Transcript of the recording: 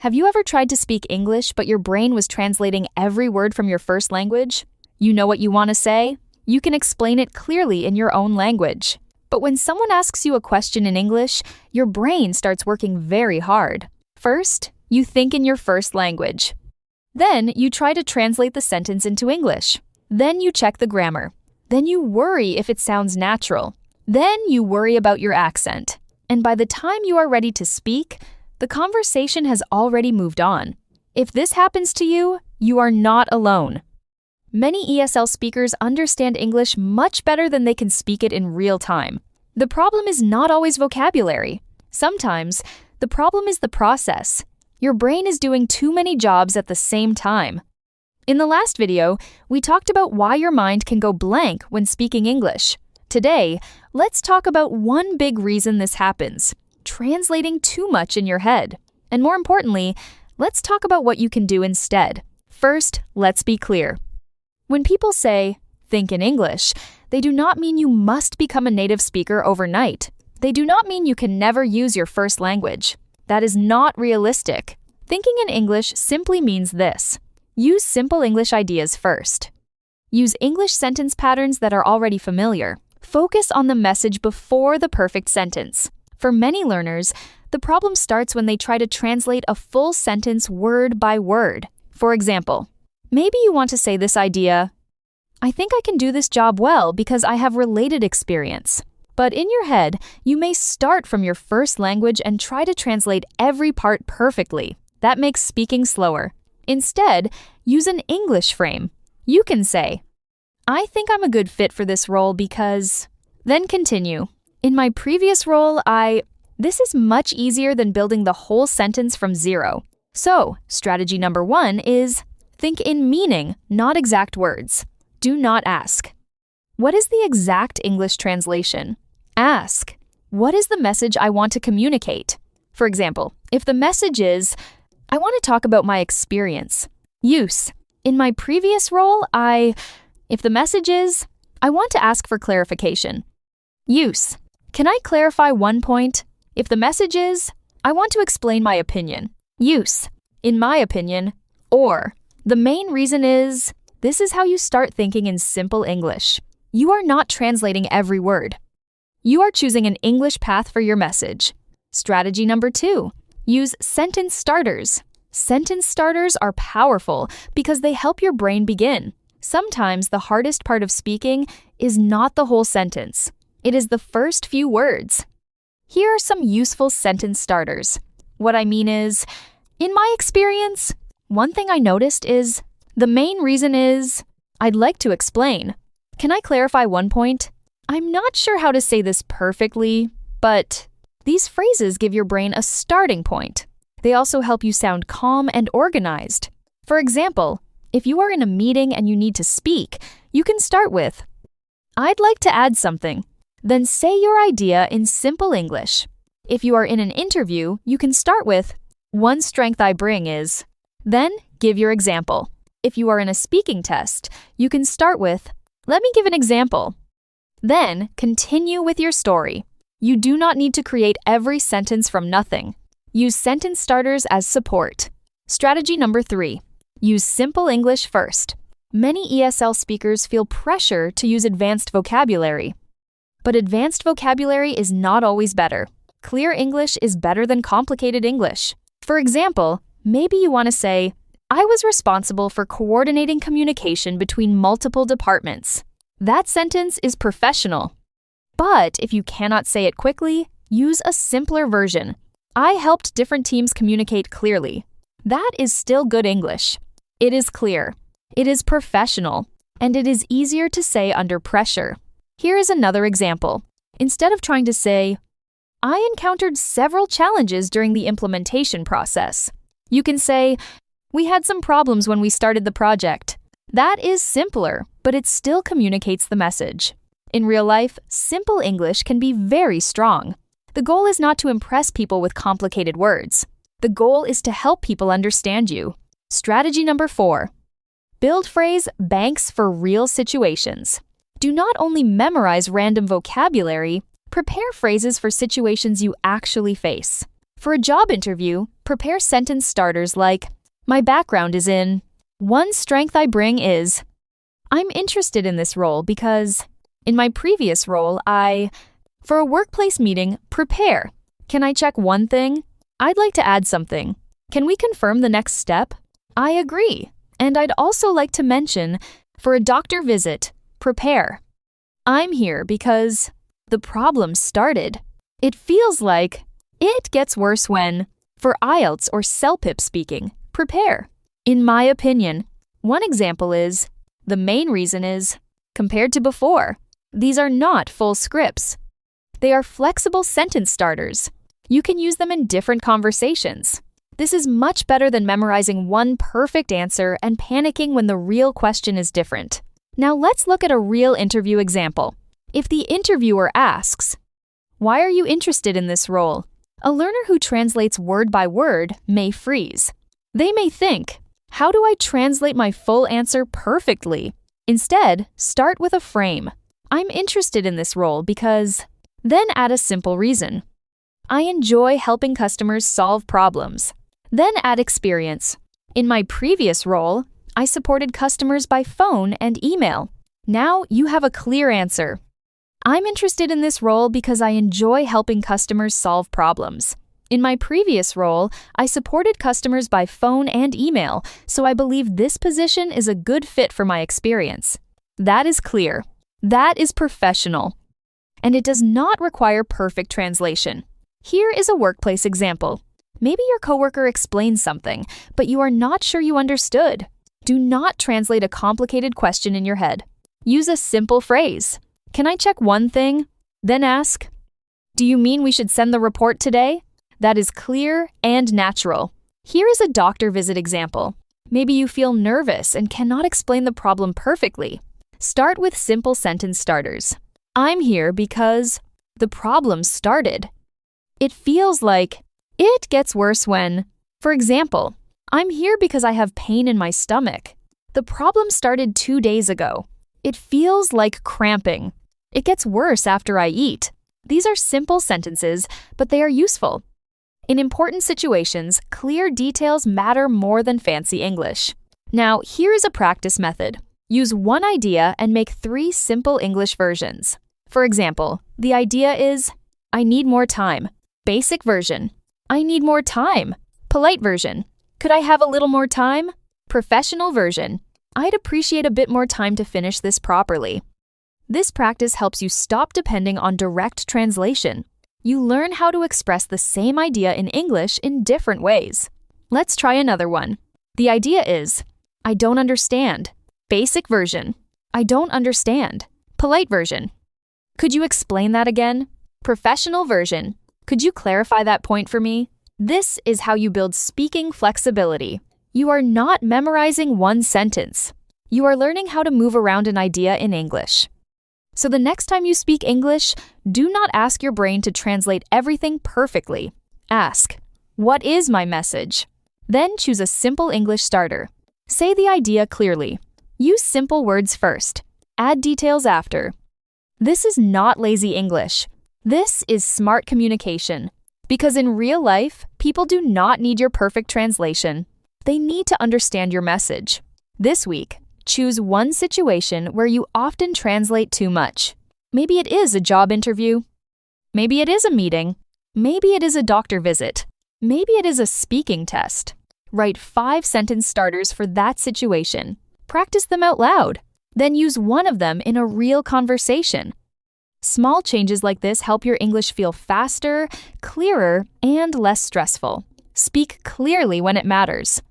Have you ever tried to speak English, but your brain was translating every word from your first language? You know what you want to say? You can explain it clearly in your own language. But when someone asks you a question in English, your brain starts working very hard. First, you think in your first language. Then you try to translate the sentence into English. Then you check the grammar. Then you worry if it sounds natural. Then you worry about your accent. And by the time you are ready to speak, the conversation has already moved on. If this happens to you, you are not alone. Many ESL speakers understand English much better than they can speak it in real time. The problem is not always vocabulary. Sometimes, the problem is the process. Your brain is doing too many jobs at the same time. In the last video, we talked about why your mind can go blank when speaking English. Today, let's talk about one big reason this happens: translating too much in your head. And more importantly, let's talk about what you can do instead. First, let's be clear. When people say, think in English, they do not mean you must become a native speaker overnight. They do not mean you can never use your first language. That is not realistic. Thinking in English simply means this: use simple English ideas first. Use English sentence patterns that are already familiar. Focus on the message before the perfect sentence. For many learners, the problem starts when they try to translate a full sentence word by word. For example, maybe you want to say this idea, I think I can do this job well because I have related experience. But in your head, you may start from your first language and try to translate every part perfectly. That makes speaking slower. Instead, use an English frame. You can say, I think I'm a good fit for this role because... Then continue. In my previous role, This is much easier than building the whole sentence from zero. So, strategy number 1 is think in meaning, not exact words. Do not ask. What is the exact English translation? Ask, what is the message I want to communicate? For example, if the message is, I want to talk about my experience. Use, in my previous role, If the message is, I want to ask for clarification. Use, can I clarify one point? If the message is, I want to explain my opinion. Use, in my opinion, or the main reason is, this is how you start thinking in simple English. You are not translating every word. You are choosing an English path for your message. Strategy number 2, use sentence starters. Sentence starters are powerful because they help your brain begin. Sometimes the hardest part of speaking is not the whole sentence. It is the first few words. Here are some useful sentence starters. What I mean is, in my experience, one thing I noticed is, the main reason is, I'd like to explain. Can I clarify one point? I'm not sure how to say this perfectly, but these phrases give your brain a starting point. They also help you sound calm and organized. For example, if you are in a meeting and you need to speak, you can start with, I'd like to add something. Then say your idea in simple English. If you are in an interview, you can start with, one strength I bring is. Then give your example. If you are in a speaking test, you can start with, let me give an example. Then continue with your story. You do not need to create every sentence from nothing. Use sentence starters as support. Strategy number 3, use simple English first. Many ESL speakers feel pressure to use advanced vocabulary. But advanced vocabulary is not always better. Clear English is better than complicated English. For example, maybe you want to say, I was responsible for coordinating communication between multiple departments. That sentence is professional. But if you cannot say it quickly, use a simpler version. I helped different teams communicate clearly. That is still good English. It is clear. It is professional. And it is easier to say under pressure. Here is another example. Instead of trying to say, I encountered several challenges during the implementation process, you can say, we had some problems when we started the project. That is simpler, but it still communicates the message. In real life, simple English can be very strong. The goal is not to impress people with complicated words. The goal is to help people understand you. Strategy number 4, build phrase banks for real situations. Do not only memorize random vocabulary, prepare phrases for situations you actually face. For a job interview, prepare sentence starters like, my background is in. One strength I bring is. I'm interested in this role because. In my previous role, I. For a workplace meeting, prepare. Can I check one thing? I'd like to add something. Can we confirm the next step? I agree. And I'd also like to mention, for a doctor visit, prepare. I'm here because the problem started. It feels like it gets worse when, for IELTS or CELPIP speaking, prepare. In my opinion, one example is, the main reason is, compared to before. These are not full scripts. They are flexible sentence starters. You can use them in different conversations. This is much better than memorizing one perfect answer and panicking when the real question is different. Now let's look at a real interview example. If the interviewer asks, why are you interested in this role? A learner who translates word by word may freeze. They may think, how do I translate my full answer perfectly? Instead, start with a frame. I'm interested in this role because, then add a simple reason. I enjoy helping customers solve problems. Then add experience. In my previous role, I supported customers by phone and email. Now you have a clear answer. I'm interested in this role because I enjoy helping customers solve problems. In my previous role, I supported customers by phone and email, so I believe this position is a good fit for my experience. That is clear. That is professional. And it does not require perfect translation. Here is a workplace example. Maybe your coworker explains something, but you are not sure you understood. Do not translate a complicated question in your head. Use a simple phrase. Can I check one thing? Then ask, do you mean we should send the report today? That is clear and natural. Here is a doctor visit example. Maybe you feel nervous and cannot explain the problem perfectly. Start with simple sentence starters. I'm here because the problem started. It feels like it gets worse when, for example, I'm here because I have pain in my stomach. The problem started 2 days ago. It feels like cramping. It gets worse after I eat. These are simple sentences, but they are useful. In important situations, clear details matter more than fancy English. Now, here is a practice method. Use one idea and make 3 simple English versions. For example, the idea is, I need more time. Basic version. I need more time. Polite version. Could I have a little more time? Professional version. I'd appreciate a bit more time to finish this properly. This practice helps you stop depending on direct translation. You learn how to express the same idea in English in different ways. Let's try another one. The idea is, I don't understand. Basic version. I don't understand. Polite version. Could you explain that again? Professional version. Could you clarify that point for me? This is how you build speaking flexibility. You are not memorizing one sentence. You are learning how to move around an idea in English. So the next time you speak English, do not ask your brain to translate everything perfectly. Ask, what is my message? Then choose a simple English starter. Say the idea clearly. Use simple words first. Add details after. This is not lazy English. This is smart communication. Because in real life, people do not need your perfect translation. They need to understand your message. This week, choose one situation where you often translate too much. Maybe it is a job interview. Maybe it is a meeting. Maybe it is a doctor visit. Maybe it is a speaking test. Write 5 sentence starters for that situation. Practice them out loud. Then use one of them in a real conversation. Small changes like this help your English feel faster, clearer, and less stressful. Speak clearly when it matters.